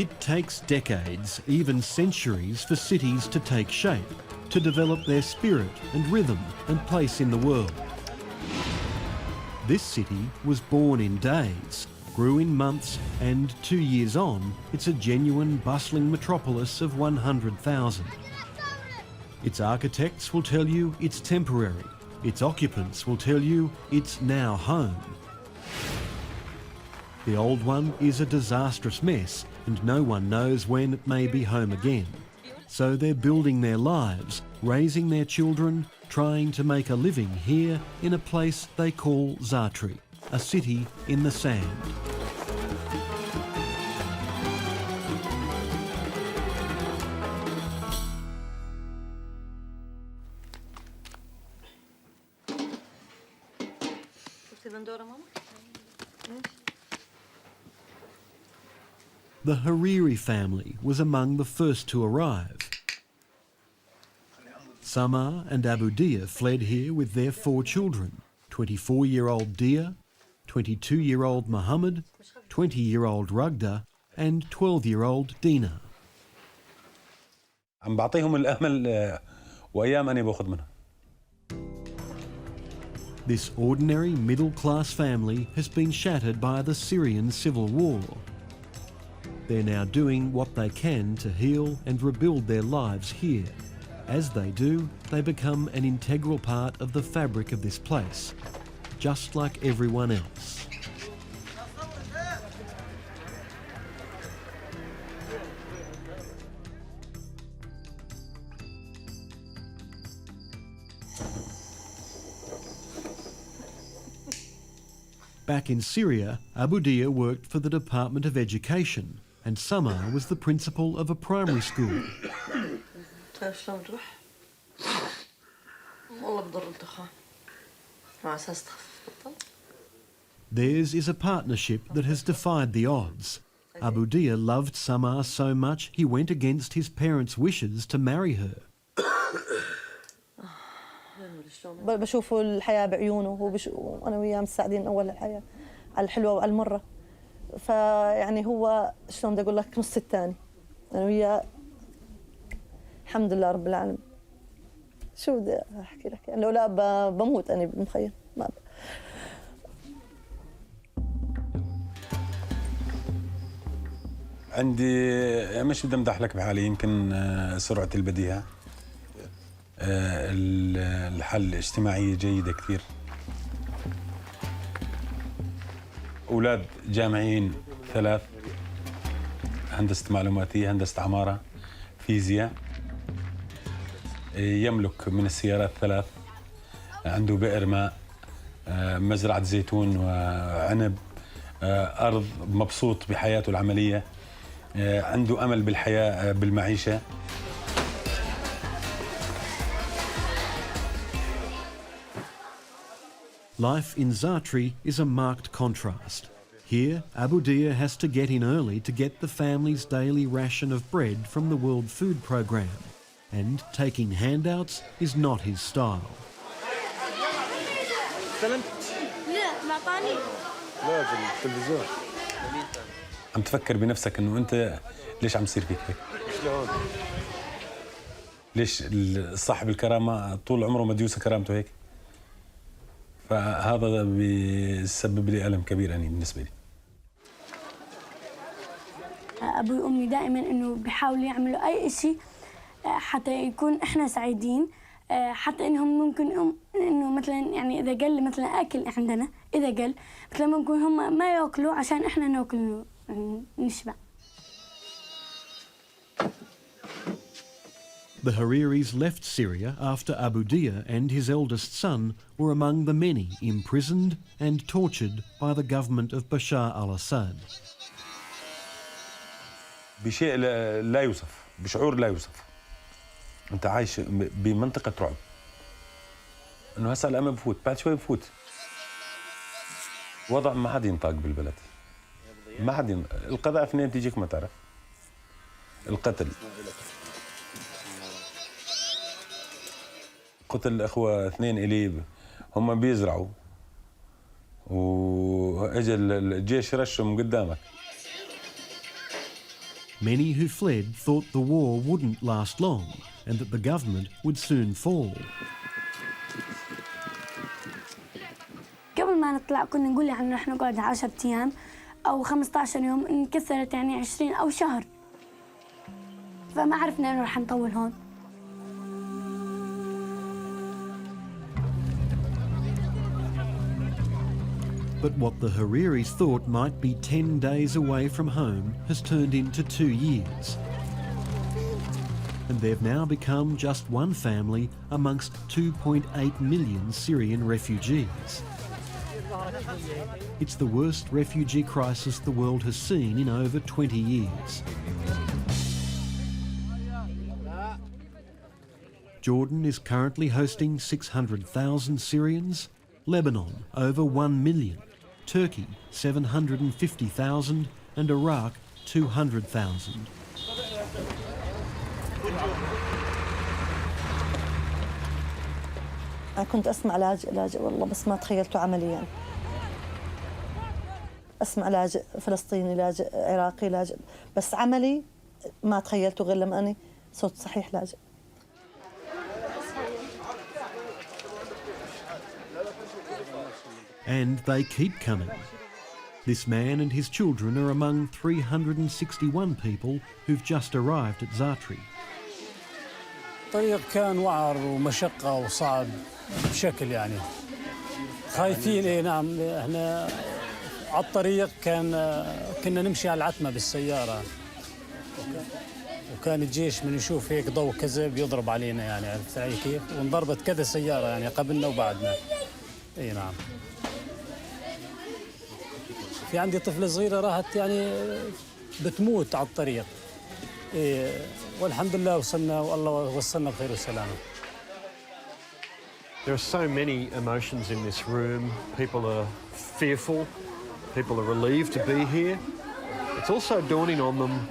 It takes decades, even centuries, for cities to take shape, to develop their spirit and rhythm and place in the world. This city was born in days, grew in months, and 2 years on, it's a genuine, bustling metropolis of 100,000. Its architects will tell you it's temporary. Its occupants will tell you it's now home. The old one is a disastrous mess, and no one knows when it may be home again. So they're building their lives, raising their children, trying to make a living here in a place they call Zaatari, a city in the sand. The Hariri family was among the first to arrive. Samar and Abu Diaa fled here with their 4 children, 24-year-old Diaa, 22-year-old Mohammed, 20-year-old Ragda and 12-year-old Diaa. عم بعطيهم الأمل وأيام أنا باخذ منها. This ordinary middle-class family has been shattered by the Syrian civil war. They're now doing what they can to heal and rebuild their lives here. As they do, they become an integral part of the fabric of this place, just like everyone else. Back in Syria, Abu Diaa worked for the Department of Education, and Samar was the principal of a primary school. Theirs is a partnership that has defied the odds. Abu Diaa loved Samar so much he went against his parents' wishes to marry her. بشوفوا الحياة بعيونه وأنا وياه مستعدين أول الحياة على الحلوة وعلى المرة. فيعني هو شلون بدي أقول لك نص الثاني. أنا وياه الحمد لله رب العالمين. شو بدي أحكي لك يعني لو لا بموت أنا بمخيل ما عندي مش بدي امدح لك بحالي يمكن سرعة البديهة. الحل الاجتماعية جيدة كثير. أولاد جامعيين 3 هندسة معلوماتية، هندسة عمارة، فيزياء. يملك من السيارات 3، عنده بئر ماء، مزرعة زيتون وعنب، أرض، مبسوط بحياته العملية، عنده أمل بالحياة بالمعيشة. Life in Zaatari is a marked contrast. Here, Abu Diaa has to get in early to get the family's daily ration of bread from the World Food Programme, and taking handouts is not his style. عم تفكر بنفسك انه انت ليش عم يصير فيك هيك؟ ليش صاحب الكرامة طول عمره مديوس كرامته هيك؟ فهذا بيسبب لي ألم كبير أنا بالنسبة لي. أبوي وأمي دائما إنه بيحاولوا يعملوا أي شيء حتى يكون إحنا سعيدين، حتى إنهم ممكن إنه مثلا يعني إذا قل مثلا أكل عندنا، إذا قل مثلا ممكن هم ما يأكلوا عشان إحنا نأكل نشبع. The Hariris left Syria after Abu Diaa and his eldest son were among the many imprisoned and tortured by the government of Bashar al-Assad. بشيء لا يوصف، بشعور لا يوصف. أنت عايش بمنطقة رعب. إنه هسه الأمل بفوت، بعد شوي بفوت. وضع ما حد ينطاق بالبلد. ما حد القذائف منين تيجيك ما تعرف. القتل. قتل الأخوة 2 إلي هم بيزرعوا وأجى الجيش رشهم قدامك. Many who fled thought the war wouldn't last long and that the government would soon fall. قبل ما نطلع كنا نقول يعني رح نقعد 10 أيام أو 15 يوم، انكسرت يعني 20 أو شهر، فما عرفنا إنه رح نطول هون. But what the Hariris thought might be 10 days away from home has turned into 2 years. And they've now become just one family amongst 2.8 million Syrian refugees. It's the worst refugee crisis the world has seen in over 20 years. Jordan is currently hosting 600,000 Syrians, Lebanon over 1 million, Turkey 750,000 and Iraq 200,000. أنا كنت أسمع لاجئ والله، بس ما تخيلته عمليا. أسمع لاجئ فلسطيني، لاجئ عراقي، لاجئ، بس عملي ما تخيلته غير لما أنا صوت صحيح لاجئ. And they keep coming. This man and his children are among 361 people who've just arrived at Zaatari. الطريق كان وعر ومشقة وصعب بشكل يعني خايفين. اي نعم، احنا على الطريق كنا نمشي على العتمة بالسيارة، وكان الجيش من يشوف هيك ضوء كذا بيضرب علينا، يعني عرفت علي كيف؟ وانضربت كذا سيارة يعني قبلنا وبعدنا. اي نعم. في عندي طفلة صغيرة راحت يعني بتموت على الطريق. إيه، والحمد لله وصلنا، والله وصلنا بخير وسلامة. There are so many emotions in this room. People are fearful, people are relieved to be here. It's also dawning on them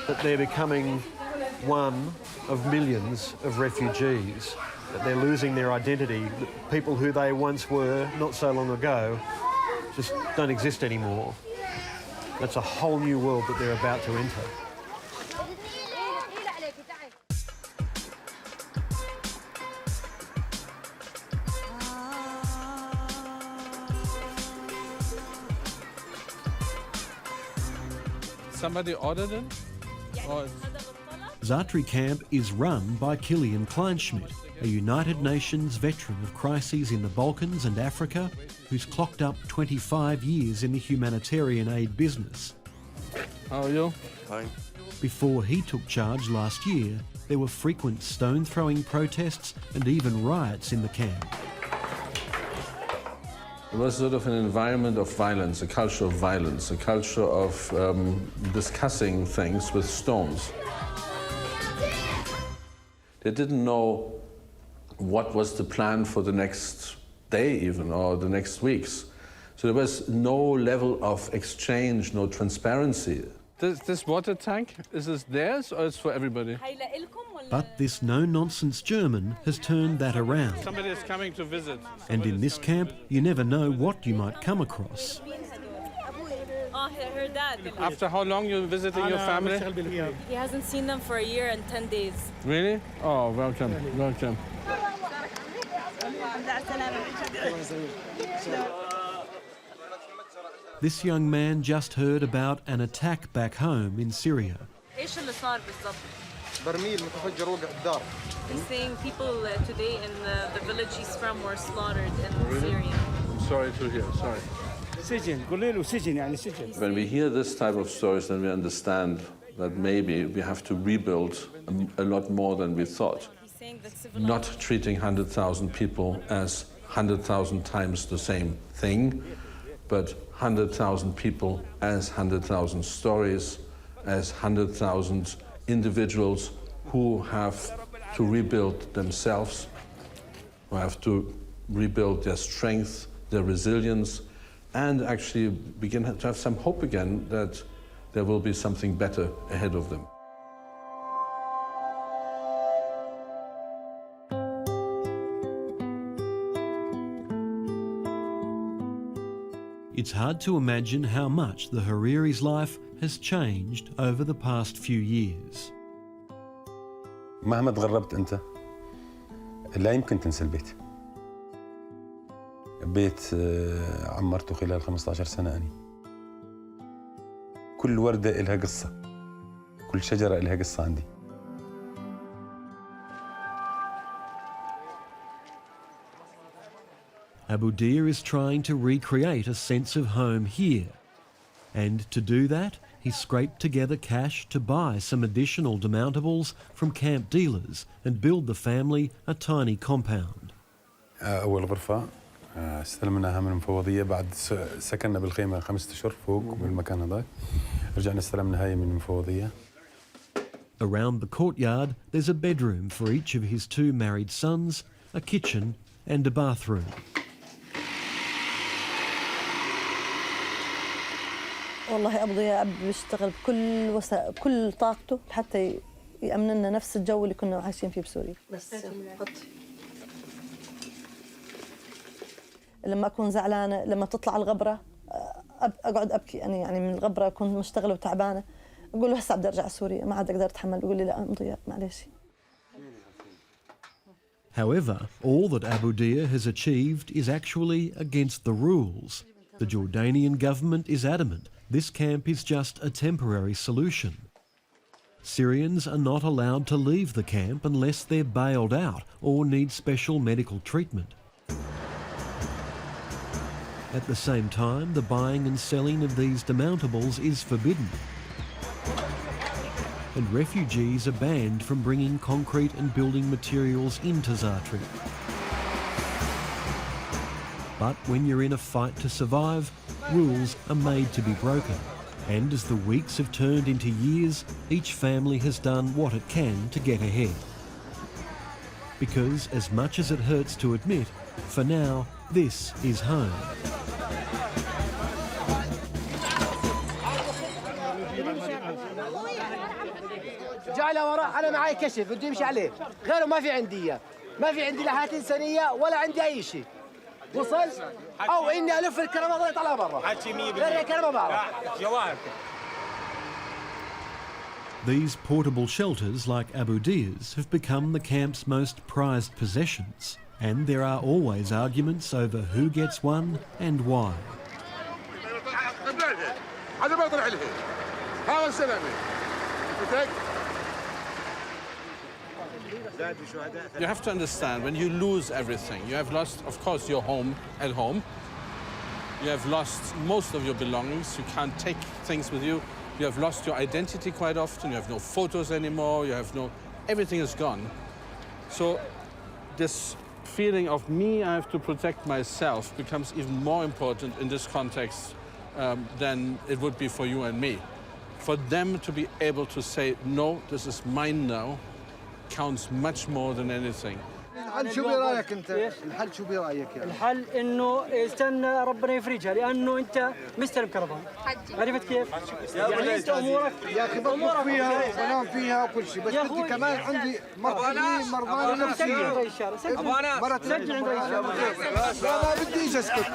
that they're becoming one of millions of refugees, that they're losing their identity, that people who they once were not so long ago just don't exist anymore. That's a whole new world that they're about to enter. Somebody ordered it? Or... Zaatari Camp is run by Kilian Kleinschmidt, a United Nations veteran of crises in the Balkans and Africa who's clocked up 25 years in the humanitarian aid business. How are you? Fine. Before he took charge last year, there were frequent stone-throwing protests and even riots in the camp. It was sort of an environment of violence, a culture of violence, a culture of discussing things with stones. They didn't know what was the plan for the next day even, or the next weeks. So there was no level of exchange, no transparency. This water tank, is this theirs or it's for everybody? But this no-nonsense German has turned that around. Somebody is coming to visit. And in this camp, you never know what you might come across. Her dad. After how long you visiting your family? He hasn't seen them for a year and 10 days. Really? Oh, welcome, welcome. This young man just heard about an attack back home in Syria. ايش اللي صار بالضبط؟ برميل متفجر وقع الدار. He's saying people today in the village he's from were slaughtered in Syria. I'm sorry to hear, sorry. When we hear this type of stories, then we understand that maybe we have to rebuild a lot more than we thought. Not treating 100,000 people as 100,000 times the same thing, but 100,000 people as 100,000 stories, as 100,000 individuals who have to rebuild themselves, who have to rebuild their strength, their resilience, and actually begin to have some hope again that there will be something better ahead of them. It's hard to imagine how much the Hariri's life has changed over the past few years. مهما تغربت أنت لا يمكن تنسى البيت. بيت عمرته خلال 15 سنة أني. كل وردة إلها قصة، كل شجرة إلها قصة عندي. Abu Diaa is trying to recreate a sense of home here. And to do that, he scraped together cash to buy some additional demountables from camp dealers and build the family a tiny compound. أول غرفة استلمناها من المفوضية بعد سكننا بالخيمة 5 أشهر فوق بالمكان هذاك. رجعنا استلمنا هاي من المفوضية. Around the courtyard, there's a bedroom for each of his 2 married sons, a kitchen and a bathroom. والله أبو ضياء بيشتغل بكل طاقته حتى يأمن لنا نفس الجو اللي كنا عايشين فيه بسوريا. بس لما أكون زعلانة، لما تطلع الغبرة أقعد أبكي، يعني من الغبرة كنت مشتغلة وتعبانة، أقول له هسه بدي أرجع سوريا، ما عاد أقدر أتحمل، يقول لي لا أم ضياء معلش. However, all that Abu Diaa has achieved is actually against the rules. The Jordanian government is adamant this camp is just a temporary solution. Syrians are not allowed to leave the camp unless they're bailed out or need special medical treatment. At the same time, the buying and selling of these demountables is forbidden. And refugees are banned from bringing concrete and building materials into Zaatari. But when you're in a fight to survive, rules are made to be broken. And as the weeks have turned into years, each family has done what it can to get ahead. Because as much as it hurts to admit, for now, this is home. جاي لورا أنا معي كشف بدي أمشي عليه، غيره ما في عندي إياه، ما في عندي لا حالات إنسانية ولا عندي أي شيء. وصل أو إني ألف الكرامة ضل يطلع برا. غير الكرامة بعرف. جواب. These portable shelters, like Abu Diaa's, have become the camp's most prized possessions, and there are always arguments over who gets one and why. You have to understand, when you lose everything, you have lost, of course, your home at home. You have lost most of your belongings. You can't take things with you. You have lost your identity quite often. You have no photos anymore. You have no... Everything is gone. So this feeling of me, I have to protect myself, becomes even more important in this context than it would be for you and me. For them to be able to say, no, this is mine now, counts much more than anything. الحل شو برايك انت؟ الحل شو برايك يعني؟ الحل انه استنى ربنا يفرجها لانه انت مستلم كرفان. عرفت كيف؟ يعني انت امورك يا اخي بطبخ فيها وبنام فيها وكل شيء، بس بدي كمان عندي مرضى نفسيه. مرض سجل عند رئيس الشارع. لا ما بديش اسكت.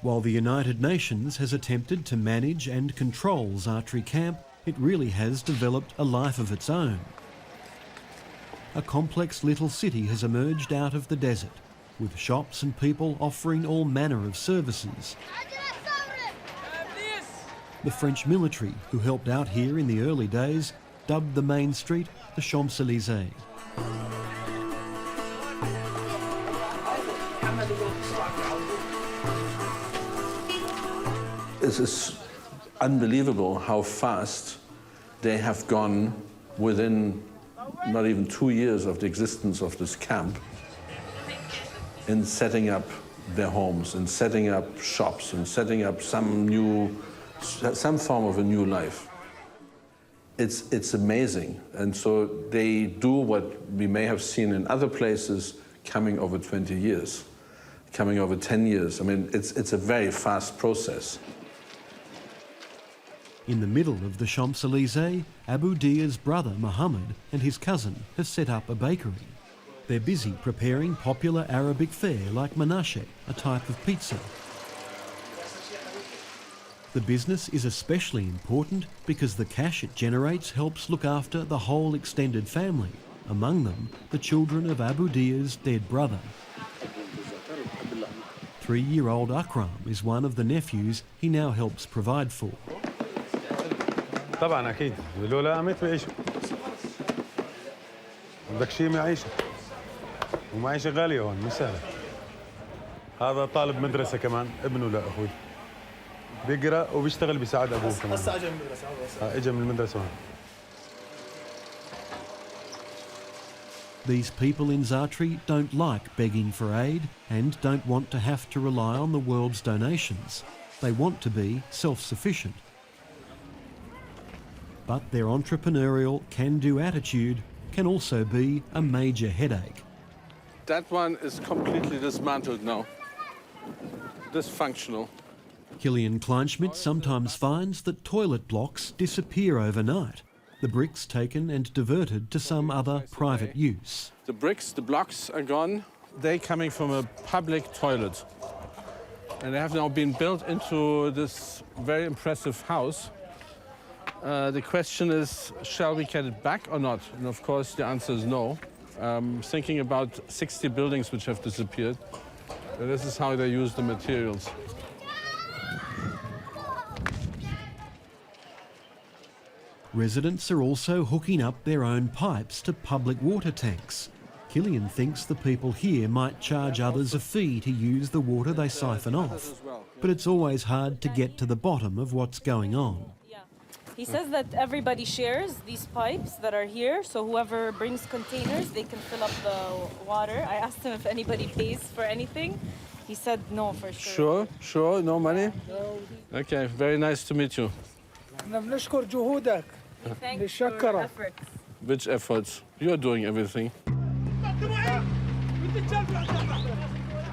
While the United Nations has attempted to manage and control Zaatari Camp, it really has developed a life of its own. A complex little city has emerged out of the desert, with shops and people offering all manner of services. The French military, who helped out here in the early days, dubbed the main street the Champs-Élysées. It is unbelievable how fast they have gone within not even 2 years of the existence of this camp in setting up their homes, in setting up shops, and setting up some form of a new life. It's amazing. And so they do what we may have seen in other places coming over 20 years, coming over 10 years. I mean, it's a very fast process. In the middle of the Champs-Élysées, Abu Diaa's brother Mohammed and his cousin have set up a bakery. They're busy preparing popular Arabic fare like manashe, a type of pizza. The business is especially important because the cash it generates helps look after the whole extended family, among them the children of Abu Diaa's dead brother. 3-year-old Akram is one of the nephews he now helps provide for. طبعا اكيد لولا قامت بعيشه بدك شيء معيشه ومعيشه غاليه هون مش سهله هذا طالب مدرسه كمان ابنه لاخوي بيقرا وبيشتغل بيساعد ابوه كمان هسه اجى من المدرسه اجى من المدرسه هون. These people in Zaatari don't like begging for aid and don't want to have to rely on the world's donations. They want to be self-sufficient. But their entrepreneurial can-do attitude can also be a major headache. That one is completely dismantled now. Dysfunctional. Kilian Kleinschmidt sometimes finds that toilet blocks disappear overnight, the bricks taken and diverted to some other private use. The bricks, the blocks are gone. They're coming from a public toilet. And they have now been built into this very impressive house. The question is, shall we get it back or not? And of course, the answer is no. Thinking about 60 buildings which have disappeared. And this is how they use the materials. Residents are also hooking up their own pipes to public water tanks. Kilian thinks the people here might charge others a fee to use the water they siphon off. But it's always hard to get to the bottom of what's going on. He says that everybody shares these pipes that are here, so whoever brings containers, they can fill up the water. I asked him if anybody pays for anything. He said no, for sure. Sure, no money? Okay, very nice to meet you. Thanks for your efforts. Which efforts? You're doing everything.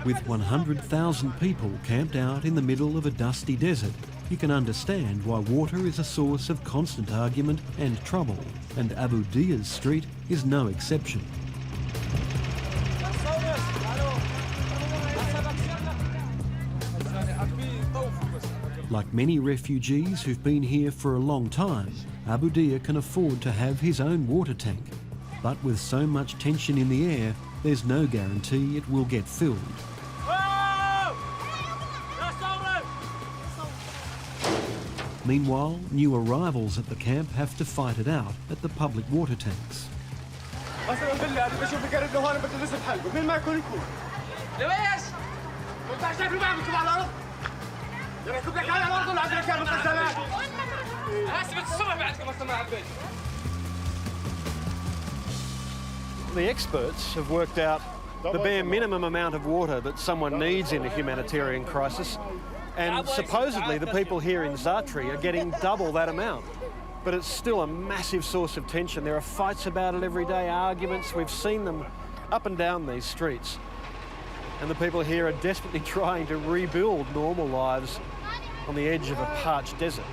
With 100,000 people camped out in the middle of a dusty desert, you can understand why water is a source of constant argument and trouble, and Abu Diaa's street is no exception. Like many refugees who've been here for a long time, Abu Diaa can afford to have his own water tank. But with so much tension in the air, there's no guarantee it will get filled. Meanwhile, new arrivals at the camp have to fight it out at the public water tanks. The experts have worked out the bare minimum amount of water that someone needs in a humanitarian crisis, and supposedly the people here in Zaatari are getting double that amount. But it's still a massive source of tension. There are fights about it every day, arguments. We've seen them up and down these streets. And the people here are desperately trying to rebuild normal lives on the edge of a parched desert.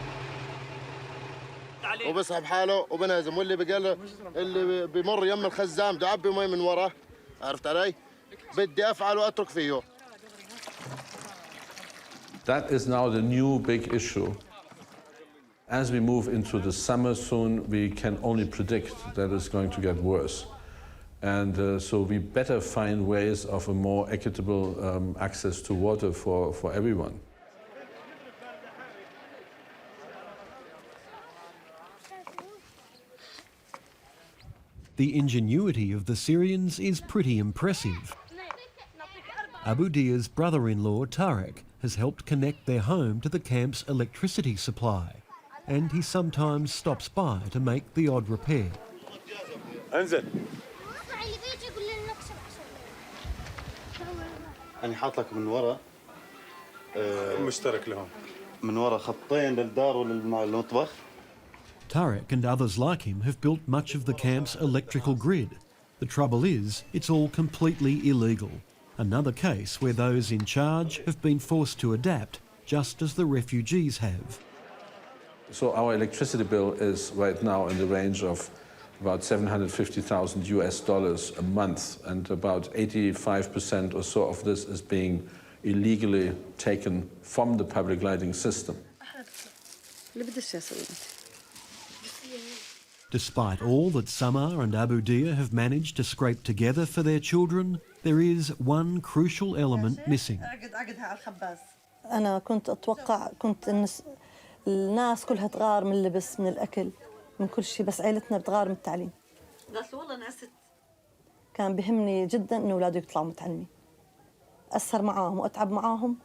وبسحب حاله وبنهزم واللي بقال اللي بيمر يم الخزام بده يعبي مي من وراه عرفت علي بدي افعل واترك فيه. That is now the new big issue. As we move into the summer soon, we can only predict that it's going to get worse. And so we better find ways of a more equitable access to water for everyone. The ingenuity of the Syrians is pretty impressive. Abu Diaa's brother-in-law, Tarek, has helped connect their home to the camp's electricity supply, and he sometimes stops by to make the odd repair. أنا حاط لك من ورا مشترك لهم من ورا خطين للدار وللمطبخ. Tarek and others like him have built much of the camp's electrical grid. The trouble is, it's all completely illegal. Another case where those in charge have been forced to adapt, just as the refugees have. So our electricity bill is right now in the range of about $750,000 a month, and about 85% or so of this is being illegally taken from the public lighting system. Despite all that Samar and Abu Diaa have managed to scrape together for their children, there is one crucial element missing. أنا كنت أتوقع الناس كلها تغار من اللبس، من الأكل، من كل شيء، بس عائلتنا بتغار من التعليم. والله نعست. كان بهمني جدا إنه أولادي يطلعوا متعلمين. أسهر معاهم وأتعب معاهم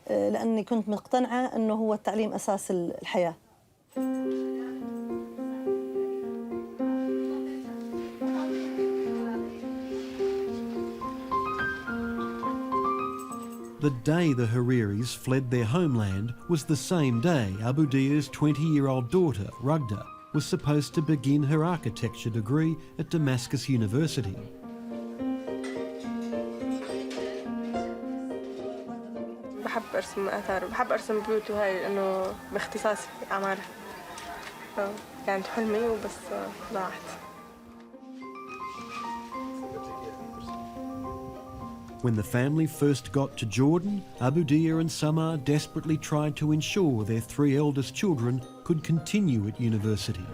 لأني كنت مقتنعة إنه هو التعليم أساس الحياة. The day the Hariris fled their homeland was the same day Abu Diaa's 20-year-old daughter, Rugda, was supposed to begin her architecture degree at Damascus University. بحب أرسم آثار، بحب أرسم بيوت وهاي لأنه باختصاصي أعمالها. كانت حلمي وبس ضاعت. When the family first got to Jordan, Abu Diaa and Samar desperately tried to ensure their 3 eldest children could continue at university.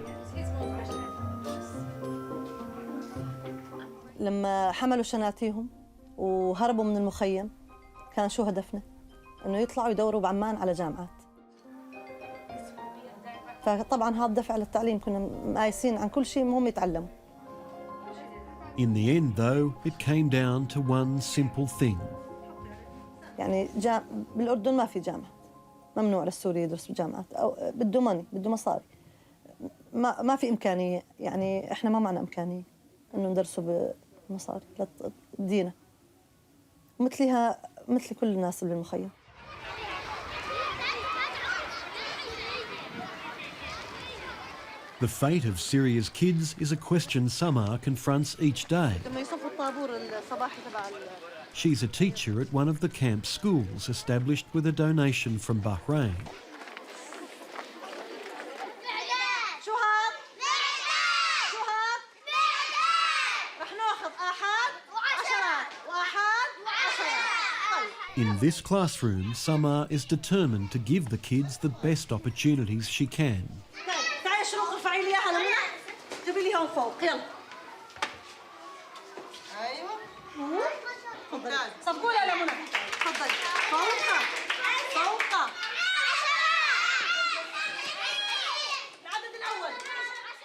لما حملوا شناتيهم وهربوا من المخيم كان شو هدفنا؟ إنه يطلعوا يدوروا بعمان على جامعات. فطبعاً هذا دفع للتعليم، كنا مقايسين عن كل شيء هم يتعلموا. In the end, though, it came down to one simple thing. يعني بالأردن ما في جامعة، ممنوع للسوري يدرس بالجامعات، أو بده ماني، بده مصاري. ما في إمكانية، يعني إحنا ما معنا إمكانية إنه ندرسه بمصاري لدينا. مثل كل الناس اللي بالمخيم. The fate of Syria's kids is a question Samar confronts each day. She's a teacher at one of the camp schools established with a donation from Bahrain. In this classroom, Samar is determined to give the kids the best opportunities she can.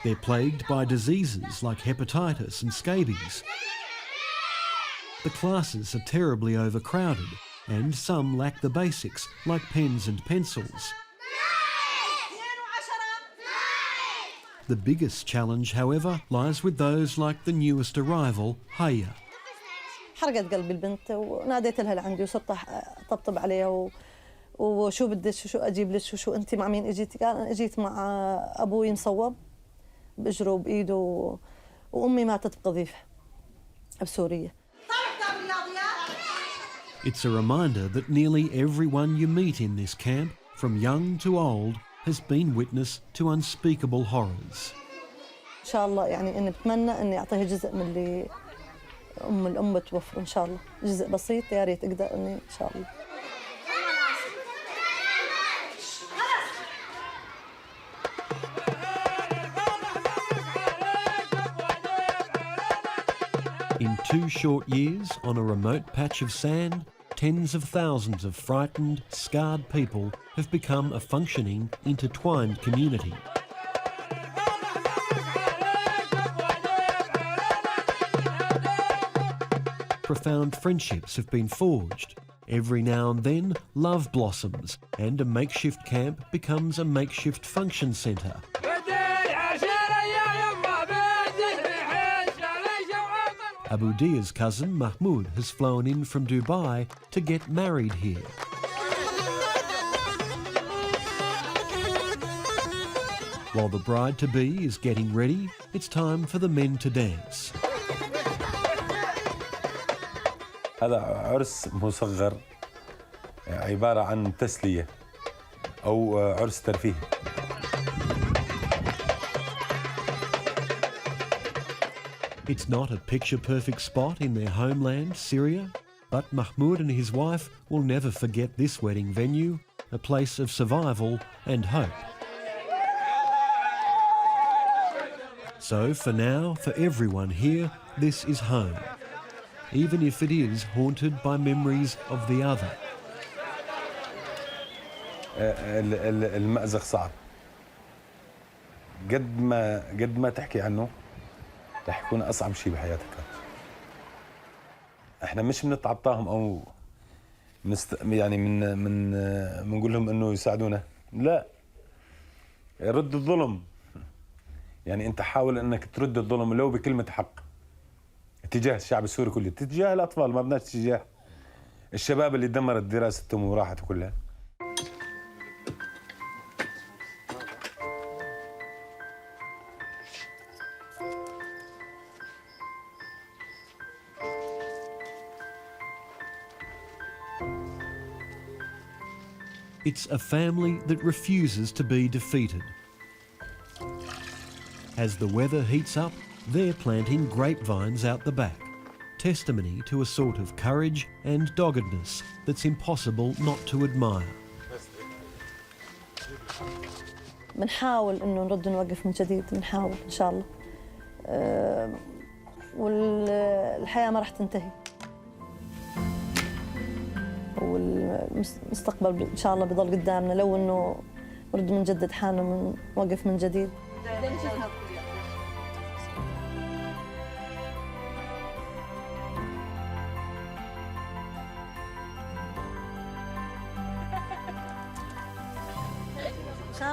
They're plagued by diseases like hepatitis and scabies. The classes are terribly overcrowded, and some lack the basics like pens and pencils. The biggest challenge, however, lies with those like the newest arrival, Haya. حرقت قلبي البنت وناديت لها لعندي وصرت أطبطب عليها وشو بدك شو أجيب لك شو أنت مع مين إجيتي؟ قال أنا إجيت مع أبوي مصوب بإجره وبإيده وأمي ماتت بقذيفة بسوريا. It's a reminder that nearly everyone you meet in this camp, from young to old, has been witness to unspeakable horrors. إن شاء الله يعني إني بتمنى إني أعطيها جزء من اللي الأم بتوفره إن شاء الله، جزء بسيط يا ريت أقدر إني إن شاء الله. In 2 short years, on a remote patch of sand, tens of thousands of frightened, scarred people have become a functioning, intertwined community. Profound friendships have been forged. Every now and then, love blossoms, and a makeshift camp becomes a makeshift function centre. Abu Diaa's cousin Mahmoud has flown in from Dubai to get married here. While the bride-to-be is getting ready, it's time for the men to dance. هذا عرس مصغر عبارة عن تسلية أو عرس ترفيهي. It's not a picture-perfect spot in their homeland, Syria, but Mahmoud and his wife will never forget this wedding venue, a place of survival and hope. So for now, for everyone here, this is home, even if it is haunted by memories of the other. المأزق صعب. قد ما تحكي عنه رح يكون أصعب شيء بحياتك. احنا مش بنتعطاهم او يعني بنقول لهم انه يساعدونا، لا، رد الظلم. يعني انت حاول انك ترد الظلم لو بكلمة حق تجاه الشعب السوري كله، تجاه الاطفال، ما بدناش تجاه الشباب اللي دمرت دراستهم وراحت كلها. It's a family that refuses to be defeated. As the weather heats up, they're planting grapevines out the back, testimony to a sort of courage and doggedness that's impossible not to admire. بنحاول إنه نرد نوقف من جديد، بنحاول إن شاء الله. والحياة ما راح تنتهي. والمستقبل إن شاء الله بيضل قدامنا لو إنه نرد من جدد حالنا ونوقف من جديد.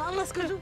الله اسكتوا.